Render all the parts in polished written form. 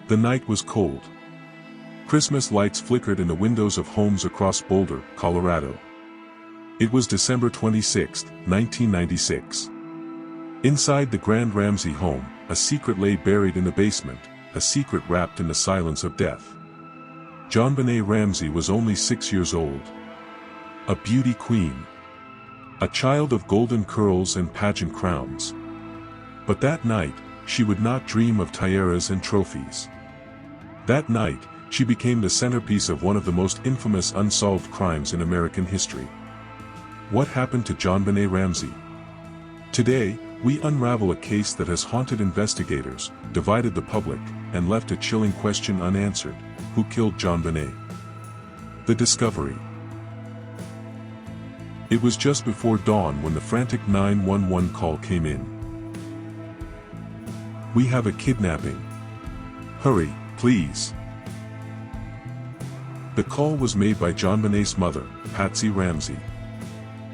The night was cold. Christmas lights flickered in the windows of homes across Boulder, Colorado. It was December 26, 1996. Inside the Grand Ramsey home, a secret lay buried in the basement, a secret wrapped in the silence of death. JonBenét Ramsey was only 6 years old. A beauty queen. A child of golden curls and pageant crowns. But that night, she would not dream of tiaras and trophies. That night, she became the centerpiece of one of the most infamous unsolved crimes in American history. What happened to JonBenét Ramsey? Today, we unravel a case that has haunted investigators, divided the public, and left a chilling question unanswered: who killed JonBenét? The discovery. It was just before dawn when the frantic 911 call came in. "We have a kidnapping. Hurry, please." The call was made by JonBenét's mother, Patsy Ramsey.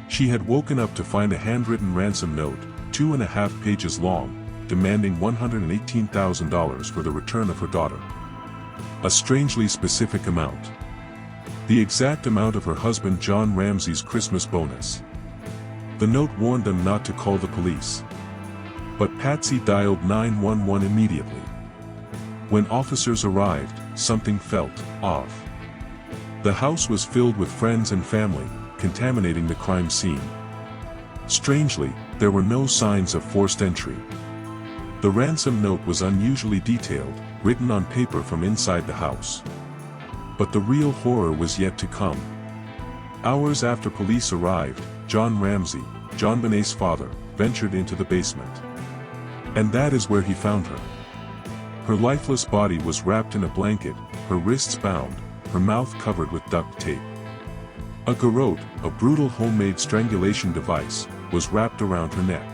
She had woken up to find a handwritten ransom note, 2.5 pages long, demanding $118,000 for the return of her daughter. A strangely specific amount. The exact amount of her husband John Ramsey's Christmas bonus. The note warned them not to call the police. But Patsy dialed 911 immediately. When officers arrived, something felt off. The house was filled with friends and family, contaminating the crime scene. Strangely, there were no signs of forced entry. The ransom note was unusually detailed, written on paper from inside the house. But the real horror was yet to come. Hours after police arrived, John Ramsey, JonBenét's father, ventured into the basement. And that is where he found her. Her lifeless body was wrapped in a blanket, her wrists bound, her mouth covered with duct tape. A garrote, a brutal homemade strangulation device, was wrapped around her neck.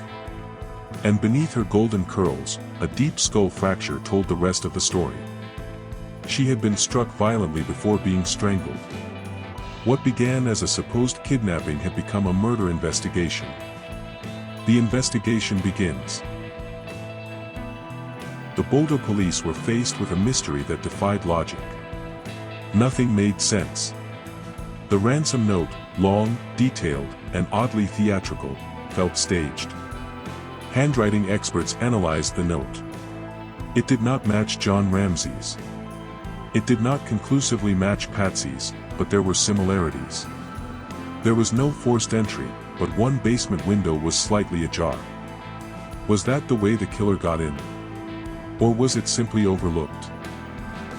And beneath her golden curls, a deep skull fracture told the rest of the story. She had been struck violently before being strangled. What began as a supposed kidnapping had become a murder investigation. The investigation begins. The Boulder police were faced with a mystery that defied logic. Nothing made sense. The ransom note, long, detailed, and oddly theatrical, felt staged. Handwriting experts analyzed the note. It did not match John Ramsey's. It did not conclusively match Patsy's, but there were similarities. There was no forced entry, but one basement window was slightly ajar. Was that the way the killer got in? Or was it simply overlooked?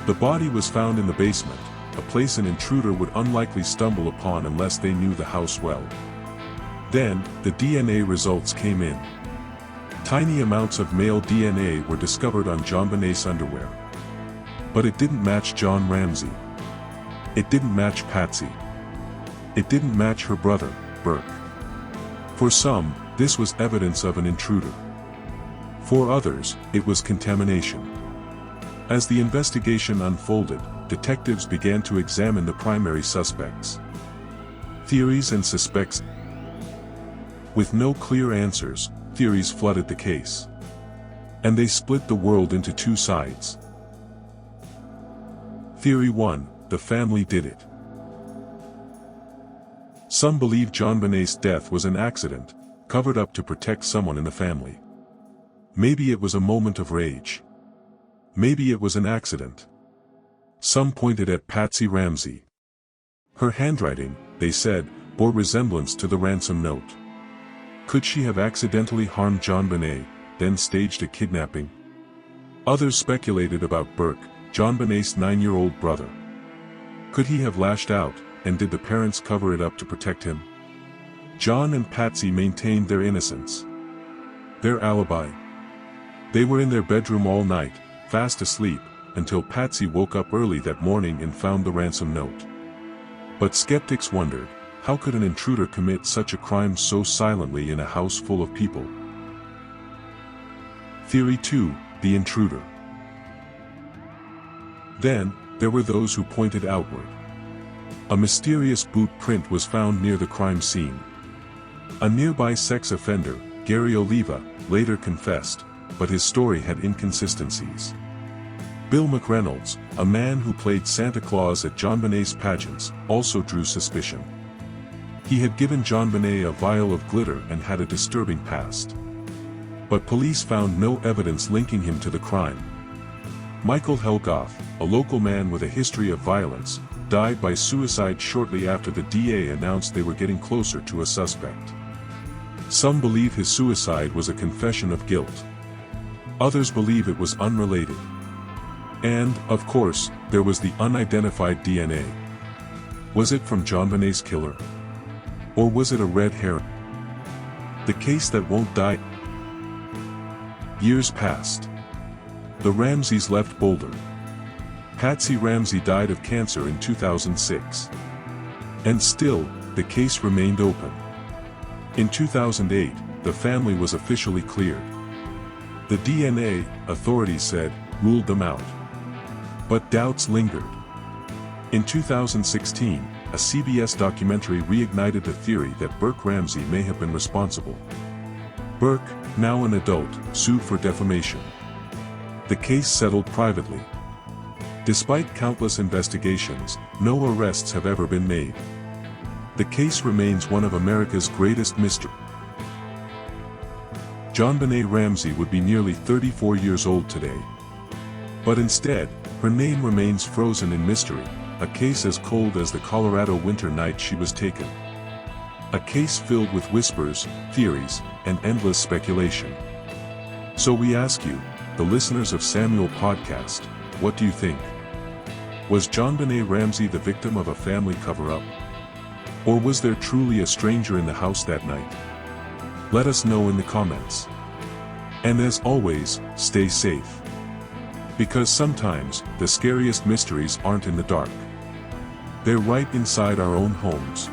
The body was found in the basement, a place an intruder would unlikely stumble upon unless they knew the house well. Then, the DNA results came in. Tiny amounts of male DNA were discovered on JonBenét's underwear. But it didn't match John Ramsey. It didn't match Patsy. It didn't match her brother, Burke. For some, this was evidence of an intruder. For others, it was contamination. As the investigation unfolded, detectives began to examine the primary suspects. Theories and suspects. With no clear answers, theories flooded the case. And they split the world into two sides. Theory 1, the family did it. Some believe JonBenét's death was an accident, covered up to protect someone in the family. Maybe it was a moment of rage. Maybe it was an accident. Some pointed at Patsy Ramsey. Her handwriting, they said, bore resemblance to the ransom note. Could she have accidentally harmed JonBenét, then staged a kidnapping? Others speculated about Burke, JonBenét's 9-year-old brother. Could he have lashed out, and did the parents cover it up to protect him? John and Patsy maintained their innocence. Their alibi. They were in their bedroom all night, fast asleep, until Patsy woke up early that morning and found the ransom note. But skeptics wondered, how could an intruder commit such a crime so silently in a house full of people? Theory 2, the intruder. Then, there were those who pointed outward. A mysterious boot print was found near the crime scene. A nearby sex offender, Gary Oliva, later confessed, but his story had inconsistencies. Bill McReynolds, a man who played Santa Claus at JonBenét's pageants, also drew suspicion. He had given JonBenét a vial of glitter and had a disturbing past. But police found no evidence linking him to the crime. Michael Helgoth, a local man with a history of violence, died by suicide shortly after the DA announced they were getting closer to a suspect. Some believe his suicide was a confession of guilt. Others believe it was unrelated. And, of course, there was the unidentified DNA. Was it from JonBenét's killer? Or was it a red herring? The case that won't die. Years passed. The Ramseys left Boulder. Patsy Ramsey died of cancer in 2006. And still, the case remained open. In 2008, the family was officially cleared. The DNA, authorities said, ruled them out. But doubts lingered. In 2016, a CBS documentary reignited the theory that Burke Ramsey may have been responsible. Burke, now an adult, sued for defamation. The case settled privately. Despite countless investigations, no arrests have ever been made. The case remains one of America's greatest mysteries. JonBenét Ramsey would be nearly 34 years old today. But instead, her name remains frozen in mystery, a case as cold as the Colorado winter night she was taken. A case filled with whispers, theories, and endless speculation. So we ask you, the listeners of Samuel Podcast, what do you think? Was JonBenét Ramsey the victim of a family cover-up? Or was there truly a stranger in the house that night? Let us know in the comments. And as always, stay safe. Because sometimes, the scariest mysteries aren't in the dark. They're right inside our own homes.